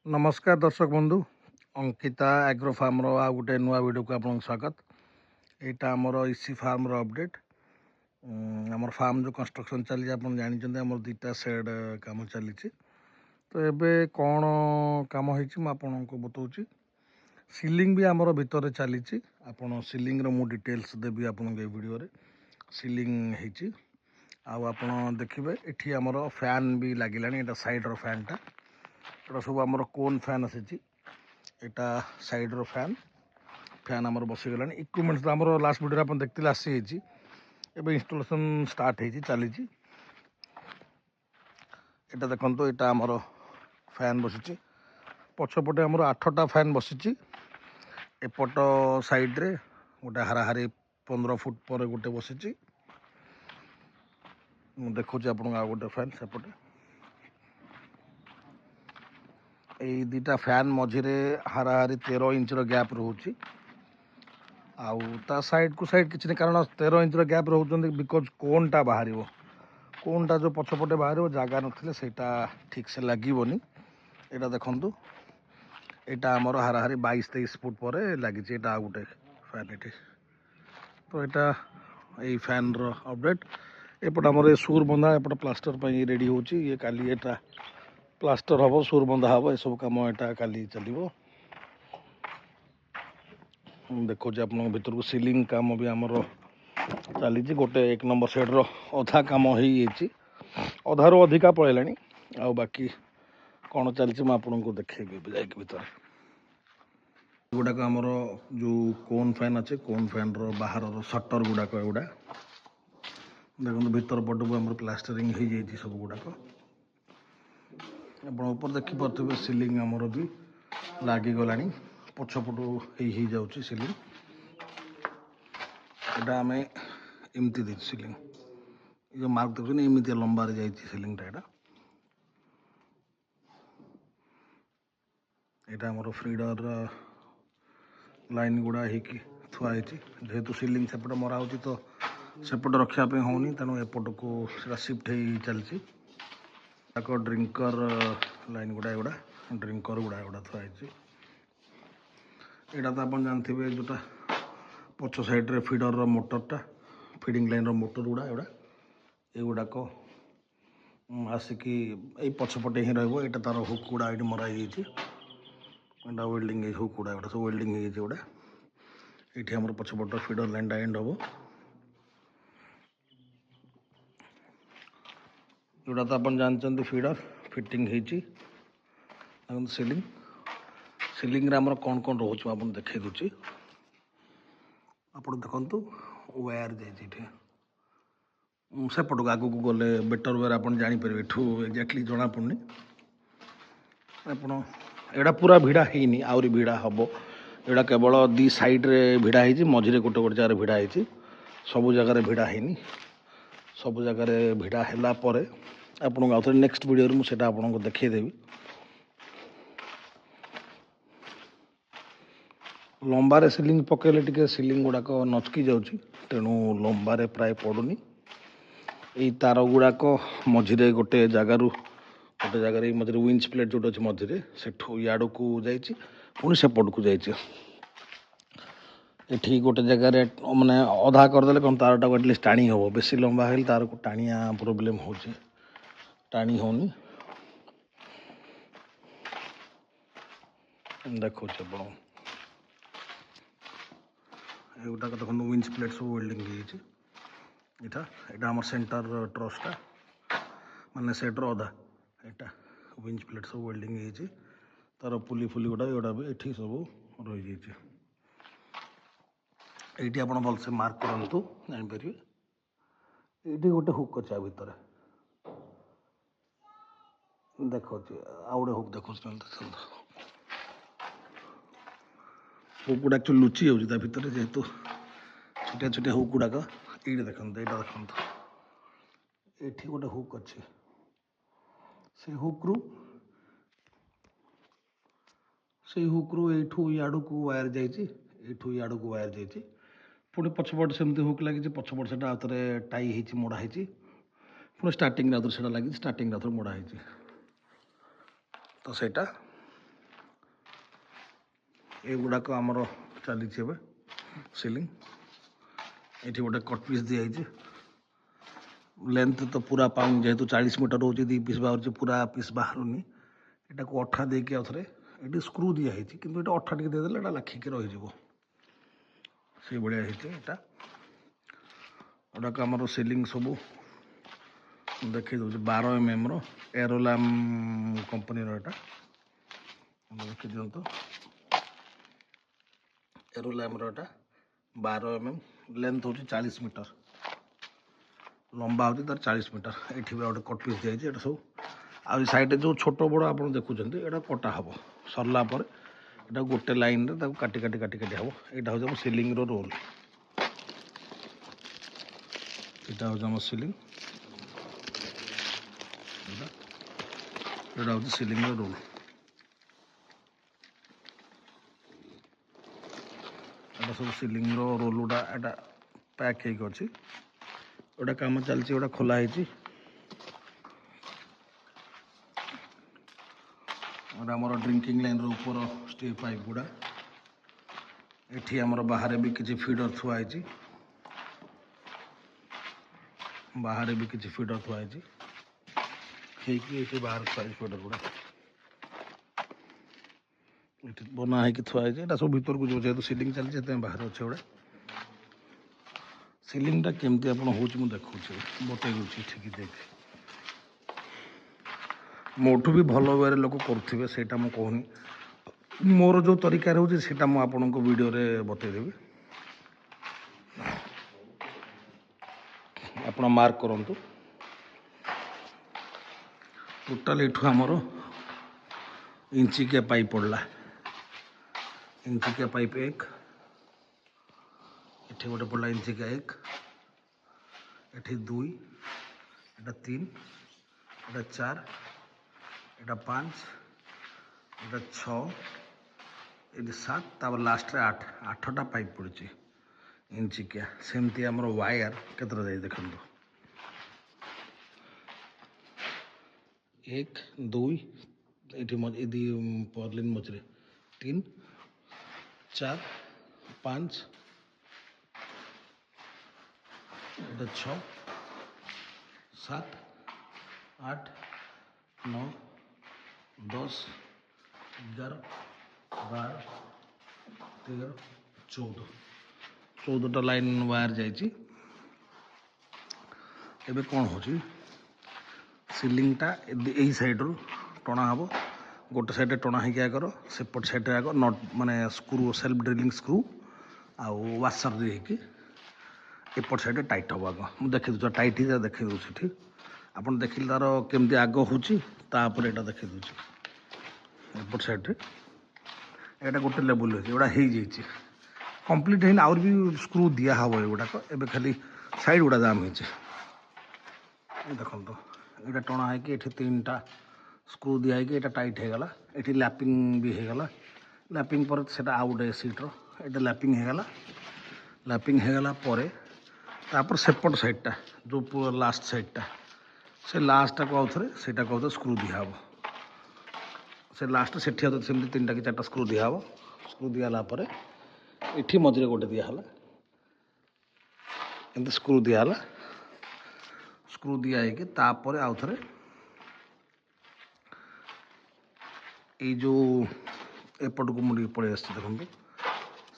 नमस्कार दर्शक बंधु अंकिता एग्रो फार्म रो आ गोटे नुआ वीडियो को आपन स्वागत। यहाँ आमर इसी फार्म रो अपडेट आमर फार्म जो कंस्ट्रक्शन चली आप जानते आम दुटा सेड काम चली। तो एबे कौन काम होपन को बताऊँ। सीलिंग भी आमर भितर चली आपन सीलिंग रो मु डिटेल्स देवी आपन वीडियो सीलिंग होती आपन देखिए ये आमर फैन भी लगिला यहाँ साइड रो फैन टा एटा सब आमर कोन फैन आसी एटा साइड रो फैन फैन आमर बसीगला इक्विपमेंट्स तो आमर लास्ट वीडियो आप देखते आसी एबे इंस्टॉलेशन स्टार्ट हो चली। एटा देखो यहाँ आमर फैन बसी पछपटे आमर 8टा फैन बसी एपट साइड रे गोटे हाराहारी 15 फुट पर गोटे बसी देखुची आपन आ गोटे फैन सेपटे यही दुटा फैन मझिरे हाराहारी 13 इंच गैप रोचे ता साइड को साइड किसी कारण 13 इंच गैप रोचे बिकज कोनटा बाहर कोनटा जो पछपटे बाहर जगह ना ठीक से लगभग यहाँ देखु यहाँ आमर हाराहारी 22-23 फुट पर लगी आ गोटे फैन ये। तो यहाँ यही फैन रो अपडेट एपट आमर सुर बंधा एपट प्लास्टर रेडी होची ये काली एटा प्लास्टर हम सुर बंधा हम सब कम यहाँ काली चलो। देखो आप भर को सीलिंग काम भी आमर चली गोटे 1 नंबर सेड रो अधा काम अधारू अधिका पड़ेला आ बाकी कौन चलती मुझे देखेबी जा भर गुड़ाक आमर जो कोन फैन अच्छे कोन फैन रो बाहर रो सटर गुड़ाक एगुड़ा देखो भीतर पट को आम प्लास्टरिंग हो जाए सब गुड़ाक ऊपर देखिपे सीलिंग आमर भी लगिगला पछपटू हो जाऊँगी सीलिंग यहाँ आम एमती दे सीलिंग जो मार्क देखते एमती लंबार जा सीलिंगटा यहाँ आमर फ्रीडर लाइन गुड़ा थुआई जेहेतु सीलिंग सेपटे मरा हो तो सेपटे रखापी होनी तेणु एपट को सिफ्ट हो चलती ड्रिंकर लाइन गुड़ा एगुड़ा ड्रिंकर गुड़ा एगुड़ा थुआई यहाँ तो आप जानते जोटा पछ साइड रे फीडर रो मोटरटा फीडिंग लाइन रो मोटर गुड़ा एगुड़ा एगुड़ाक आसिकी यही पछपटे ही रहा तार हुक गुड़ा ये मरा यहाँ वेल्डिंग हुक गुड़ा एगुड़ा सब वेल्डिंग होगा ये आम पछपट फीडर लाइन एंड हम जोड़ा तो आप जानते फीडर फिटिंग हो सीलिंग सीलिंग आमर कौन कौन रोच आप देखे दूची आप देखु वायर जाइए सेपट को आगू को गले बेटर वेयर आप जापर एठू एक्जाक्टली जना पड़नी एटा पूरा भिड़ा है आहरी भिड़ा हम एटा केवल 2 साइड रे भिड़ा है मझे गोटे गोटे जगह भिड़ा है सबू जगार भिड़ा है सबू जगार भिड़ा है आपको आउ थे नेक्स्ट वीडियो मुझे आपको देखदेवी लंबारे सीलिंग पकड़े टी सीलिंग गुड़ाक नचकी जाऊँगी तेणु लंबारे प्राय पड़ूनी यही तार गुड़ाक मझे गोटे जगार गोटे जगार मझे विंच प्लेट जो अच्छे मझे से इड़ को जाइए पुणी सेपट को जाइए ये गोटे जगार मानने अधा करदे कौन तार टाक एटलिस्ट टाणी हम बेसी लंबा है तार को टाणिया प्रोब्लेम हो टाणी होनी देखो आप एगुटाक देखो विंच प्लेट सब वेल्डिंग यहाँ यहाँ आम सेंटर ट्रसटा मानने सेट्र अधा यहाँ विंच प्लेट सब वेल्डिंग तार पुली फुली गुड़ा एगुड़ा भी ये सब रही ये आप भलसे मार्क करूँ जापर ये गोटे हुक अच्छे भितर देखो आउ गए हुक देखो हुक गुड़ा एक्चुअली लुचि जाऊँगी भितर जेहेतु छोटिया छोटिया हुक गुड़ाक ये देखते यहाँ देखते ये गोटे हुक अच्छे से हुक्रु यू इड़ को वायर जाइए इड़ को वायर जाइए पुणी पछपट सेमती हुक लगी पछपट से आउ थे टाई हो मोड़ाही पुणी स्टार्टिंग आउ से लगी स्टार्टिंग आउ मोड़ाही तो सेटा एगुड़ाक आमर चली सिलिंग ये गोटे कट पीस दिखाई लेंथ तो पूरा पाऊँ जेहेतु 40 मीटर रोचे दी पीस बाहर पूरा पीस बाहरुनी यहाँ को अठा देके आउे ये स्क्रू दिखाई कि अठा टे देदेले लाखिक रही से भाया यहाँ गुड़ाक आमर सिलिंग सब देखी दूसरे 12 mm एरोलाम कंपनी यहाँ देखी दिखाँ एरोलाम यहाँ 12 mm लेंथ हूँ 40 मीटर लंबा होती तार 40 मीटर ये गोटे कट पीस दिखाई सब आ साइड जो छोट बड़ आप देखुं यहाँ कटा हम सरला यहाँ गोटे लाइन काटी काटी काटी काटी हम यहाँ हूँ सिलिंग रोल यहाँ हूँ सिलिंग यहाँ हूँ सिलिंग रोल यहाँ सब सिलिंग रोल गुड़ा यहाँ पैक होगी गोटा कम चलती गोटा खोला आमर ड्रिंकिंग लाइन ऊपर स्टील पाइप गुड़ा ये आमर बाहर भी किसी फीडर थुआई बाहर भी किसी फीडर थुआई बाहर थुआई फीडर गुड़ा बना है थुआई सब भर को जो जेहतु सिलिंग चलती बाहर अच्छे गुड़ा सिलिंगटा केमती आप देखा बतई दूसरी ठीक देख मोठू भी भल वे लोक करुवे से कहूनी मोर जो तरीका रोटा मुझे वीडियो रे बतईदेवी आप मार्क करूँ टोटाल यू आमर इंचिकिया पाइप पड़ला इंचिकिया पाइप एक ये गोटे पड़ा इंचिकिया एक ये 2 ये 3 ये 4 ये 5 ये 6 ये 7 तापर लास्ट रे 8टा पाइप पड़ी इंचिकिया सेमती आमर वायर केतरा जाए देखो 1 2 ये पर्लिन मझे 3 4 5 6 7 8 9 10 11 12 13 14टा लाइन वायर जाइए एबे कौन हो सिलिंगटा यही सैड रू टणा हम गोटे साइड टणा हो आगर सेपट साइड आग नट माने स्क्रू सेल्फ ड्रिलिंग स्क्रू आउ वाशर देकी एपट साइड टाइट हम आग मुझे देखी दूसरा टाइट ही देखी दूसरी ठीक आप देखिले तार केमती आग होपर यहाँ देखी दूसरी एपट साइड यहाँ गोटे लेवल होगा हो कम्प्लीट है आउर भी स्क्रू दिया हम युवाक एवं खाली साइड गुड़ा जाम हो देखो यहाँ टणा है 3टा स्क्रू दिखाई यहाँ टाइट होगला ये लैपिंग भी होगला लैपिंग पर से आउ गोटे सीट्र ये लैपिंग होगला तापर सेपट साइडटा जो लास्ट साइडटा से लास्टा को आउे से स्क्रू दिया हम से लास्ट से 3टा कि 4टा स्क्रू दिया हम स्क्रू दिगला ये मझे गोटे दिहला एमती स्क्रू दिहला स्क्रू दिखाई तापर आउ थे ये जो एपट को मुझे पड़े देखो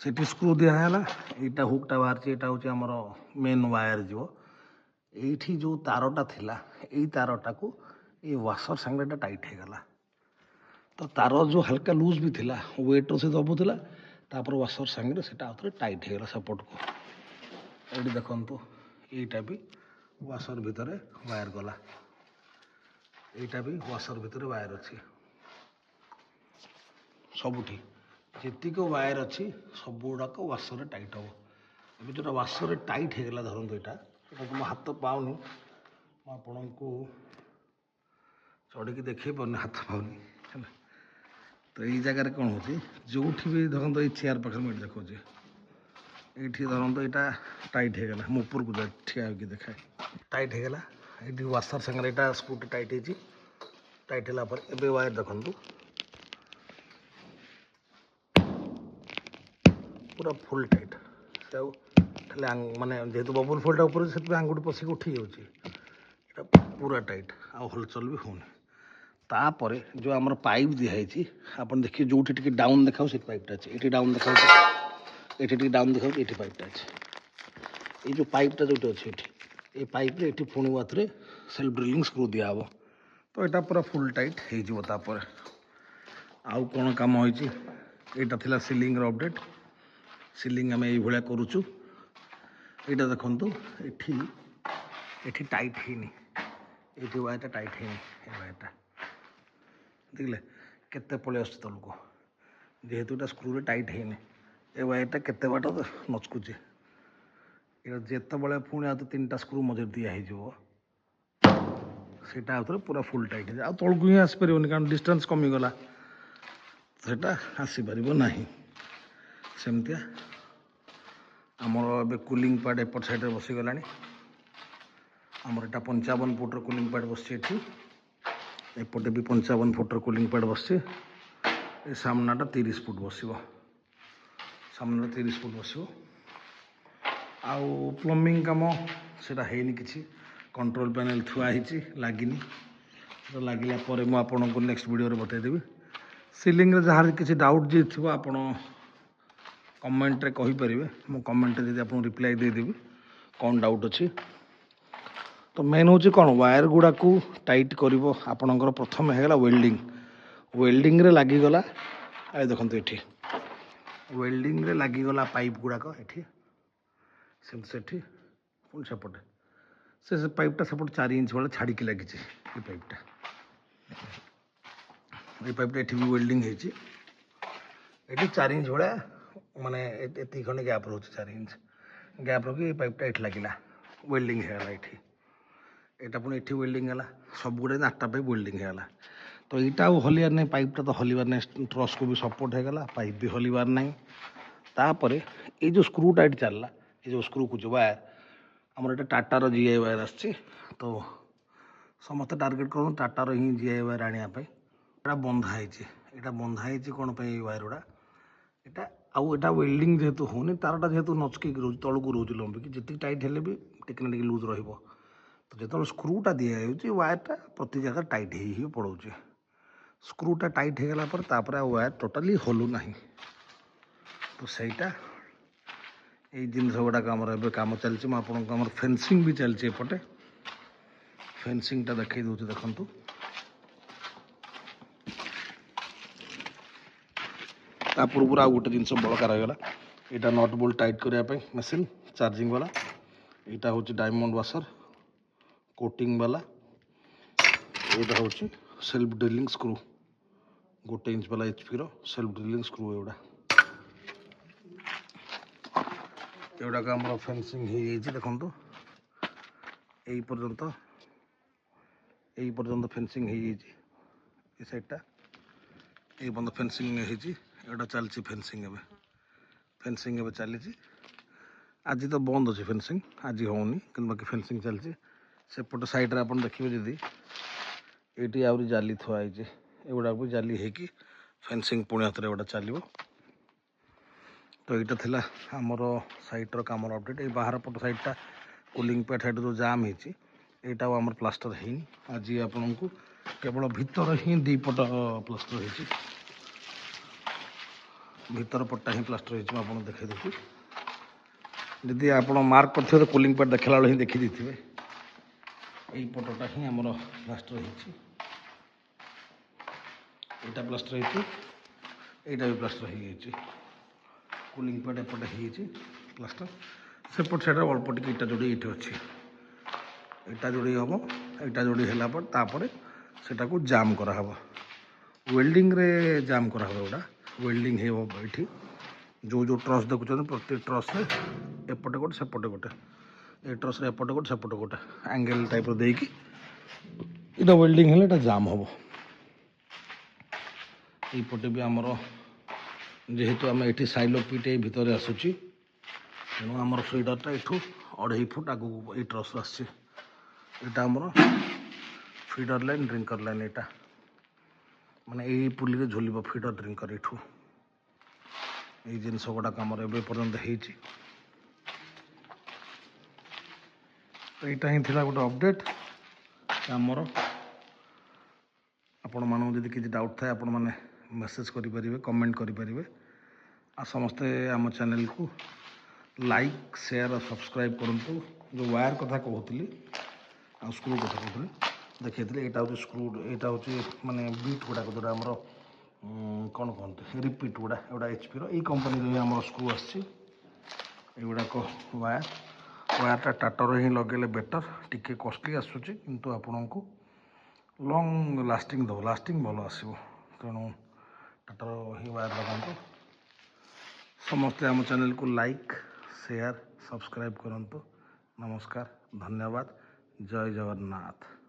से स्क्रू दिहला यहाँ हुकटा बाहर यहाँ हूँ आमर मेन वायर जो ये जो तारटा थिला यही तारटा को ये वाशर सांगे टाइट होगला तो तार जो हल्का लूज भी थिला वेट से दबुला तापर वाशर सांगे से आउे टाइट होगला सपोर्ट को ये देखु यहीटा भी वाशर भितर वायर गला यहाँ भी वाशर भितर वायर अच्छी सबुठी जीक वायर अच्छी सब गुड़ाक वाशर टाइट हम अब जो वाशर टाइट होगला धरत यहाँ मो हाथ पाऊनी आपन को चढ़ी देखे पानी हाथ पाऊनी है तो ये जगार कौन हो जो भी धरत ये चेयर पाखे मुझे देखा ये धरत यहाँ टाइट होगला मो ऊपर को ठिया होगी देखाए टाइट होगला ये वाशर सागर यहाँ स्क्रू टाइट हो टाइट होगा एवं वायर देखु पूरा फुल टाइट खाली माने जेहेतु बबुल फुलटा ऊपर से आंगुठी पशिक उठी जाऊँगी पूरा टाइट आ हलचल भी होनी तापर जो आम पाइप दिखाई आप देखिए जो डाउन देखा से पाइपटा अच्छे ये डाउन देखा ये डाउन देखा ये पाइपटा अच्छे ये जो पाइपटा जो अच्छे ये पाइप ये पुणी बात सेल्फ ड्रिलिंग स्क्रू दिहब तो यहाँ पूरा फुल टाइट हो आउ कौन कम होटा थिला सीलिंग अपडेट सीलिंग आम ये करुचु यहाँ देखु ये टाइट है ये वायरटा टाइट है वायरटा देखले केते पलि आस तल को जेहेतु ये स्क्रू टाइट है ये वायरटा केते बाट नचकुचे जिते बड़े पुणी आ 3टा स्क्रू मझे दिहो सेटा पूरा फुल टाइट है आ तौक ही आसपर कारण डिस्टेंस कमीगला सेटा आसपर ना सेमतिया आमर कूलिंग पैड एपट साइड बसीगला आमर एटा 55 फुटर कूलिंग पैड बस एपटे भी 55 फुटर कूलिंग पैड बस सामनाटा 30 फुट बस सामना 30 फुट बस आउ प्लम्बिंग कम सेटा है कि कंट्रोल पैनल थुआई लगिनी तो लगिला मुझे नेक्स्ट वीडियो बतईदेवी सीलिंग रे जहाँ किसी डाउट जी थी आप कमेंट रे कहीपर मु कमेंट रे आपको रिप्लाई देदेवी कौन डाउट अच्छी तो मेन हूँ कौन वायर गुड़ा को टाइट कर आपणकर प्रथम है वेल्डिंग वेल्डिंग रे लगिगला आ देखो ये वेल्डिंग रे लगिगला पाइप गुड़ाक ये सेठी पुणी सेपटे से पाइपटा सेपटे 4 इंच वाला छाड़ी लगी ये पाइपटा ये भी वेल्डिंग ये 4 इंच भाया माने ये खंडे गैप रोचे 4 इंच गैप रखी ये पाइपटा ये लगिला वेल्डिंग है यहाँ पुणी ये वेल्डिंग है सब गुड़े 8टा पाइप वेल्डिंग है तो यहाँ हलियार नहीं पाइपटा तो हलिबार नहीं ट्रस को भी सपोर्ट होगा पाइप भी हलिबार नहीं तापर ये जो स्क्रू टाइट चलला ये जो स्क्रू को वायर आमर ये टाटार जीआई वायर आसची तो समस्त टार्गेट कर टाटार ही जीआई वायर आने बंधाई कौन पे वायर गुड़ा यहाँ आउ यहाँ वेल्डिंग जेहेतु होनी तारटा जेहेतु नचक रोज तौक रोज लंबिक जी टाइट है भी टिके लुज रही तो जो स्क्रूटा दिखाई वायरटा प्रति जगह टाइट ही पड़ोचे स्क्रूटा टाइट होगला पर वायर टोटाली हलू ना तो सहीटा ये जिन गुड़ाक कम चलती आपको फेंसिंग भी चलती एपटे फेंसिंगटा देखई दूसरी देखु ता पूर्व आउ गोटे जिन बड़का रहीगला यहाँ नट बोल्ट टाइट करने मशीन चार्जिंग वाला यहाँ हूँ डायमंड वाशर कोटिंग वाला यहाँ हूँ सेल्फ ड्रिलिंग स्क्रू 1 इंच वाला HP सेल्फ ड्रिलिंग स्क्रू एगुड़ाक आम फेंसिंग देखु यही पर्यंत फेंसिंग ये साइडटा ये पर्यंत फेंसिंग एटा चलती फेंसिंग फेंसिंग चली आज तो बंद अच्छे फेंसिंग आज होनी कि बाकी फेंसिंग चलती सेपट साइड आप देखिए जदि ये आहरी जाली थुआई एगुड़ा भी जाली है फेंसिंग पुणी हाथ में चलो तो यहाँ थिला आमर साइट्र कम अपडेट ये बाहर पट साइडटा कूलिंग पैड साइड जो जाम होटा आम प्लास्टर है आज आपन को केवल भीतर ही 2 पट प्लास्टर हो भीतर पट्टा ही प्लास्टर हो देखा देखी जदि आप मार्क कर कूलिंग पैड देखला ही देखी देते यही पटटा ही आमर प्लास्टर होटा प्लास्टर होटा भी प्लास्टर हो कूलिंग पैड एपटे हो प्लास्टर सेपट साइड अल्प टी इटा जोड़ी ये अच्छी इटा जोड़ी हम इटा जोड़ी है तापर सेटा को जाम कराहब वेल्डिंग रे जाम कराहब गोटा वेल्डिंग है जो जो ट्रस देखुं प्रति ट्रस एपटे गोटे सेपटे गोटे ये ट्रस एपटे गोटे सेपटे गोटे एंगल टाइप देकी इटा वेल्डिंग है जाम हम यपटे भी आमर जेहेतु आम ये साइलो पिट भितर आसूची तेणु आमर फीडरटा यू 2.5 फुट आगू ये ट्रस आसटा आमर फीडर लाइन ड्रिंकर लाइन यहाँ माने यही पुली झुल फीडर ड्रिंकर यू এই ଜିନିଷ ଗୁଡ଼ାକ ଆମର ଏବେ ପର୍ଯ୍ୟନ୍ତ ହେଇଛି। ଏଇଟା ହିଁ ଥିଲା ଗୋଟେ ଅପଡ଼େଟ୍ ଆମର। ଆପଣମାନଙ୍କୁ ଯଦି କିଛି ଡାଉଟ୍ ଥାଏ ଆପଣମାନେ ମେସେଜ୍ କରିପାରିବେ, କମେଣ୍ଟ କରିପାରିବେ। ଆଉ ସମସ୍ତେ ଆମ ଚ୍ୟାନେଲକୁ ଲାଇକ୍, ସେୟାର ଆଉ ସବସ୍କ୍ରାଇବ୍ କରନ୍ତୁ। ଯେଉଁ ୱାୟାର କଥା କହୁଥିଲି ଆଉ ସ୍କ୍ରୁ କଥା କହୁଥିଲି ଦେଖେଇଥିଲି, ଏଇଟା ହେଉଛି ସ୍କ୍ରୁ, ଏଇଟା ହେଉଛି ମାନେ ବିଟ୍ ଗୁଡ଼ାକ ଯେଉଁଟା ଆମର କ'ଣ କୁହନ୍ତି ରିପିଟ୍ ଗୁଡ଼ା, ଏଗୁଡ଼ା HPର ଏଇ କମ୍ପାନୀର ହିଁ ଆମର ସ୍କ୍ରୁ ଆସିଛି। ଏଗୁଡ଼ାକ ୱାୟାରଟା ଟାଟାର ହିଁ ଲଗେଇଲେ ବେଟର୍। ଟିକେ କଷ୍ଟଲି ଆସୁଛି କିନ୍ତୁ ଆପଣଙ୍କୁ ଲଙ୍ଗ୍ ଲାଷ୍ଟିଂ ଦେବ, ଲାଷ୍ଟିଂ ଭଲ ଆସିବ। ତେଣୁ ଟାଟାର ହିଁ ୱାୟାର ଲଗାନ୍ତୁ। ସମସ୍ତେ ଆମ ଚ୍ୟାନେଲକୁ ଲାଇକ୍, ସେୟାର, ସବସ୍କ୍ରାଇବ୍ କରନ୍ତୁ। ନମସ୍କାର, ଧନ୍ୟବାଦ, ଜୟ ଜଗନ୍ନାଥ।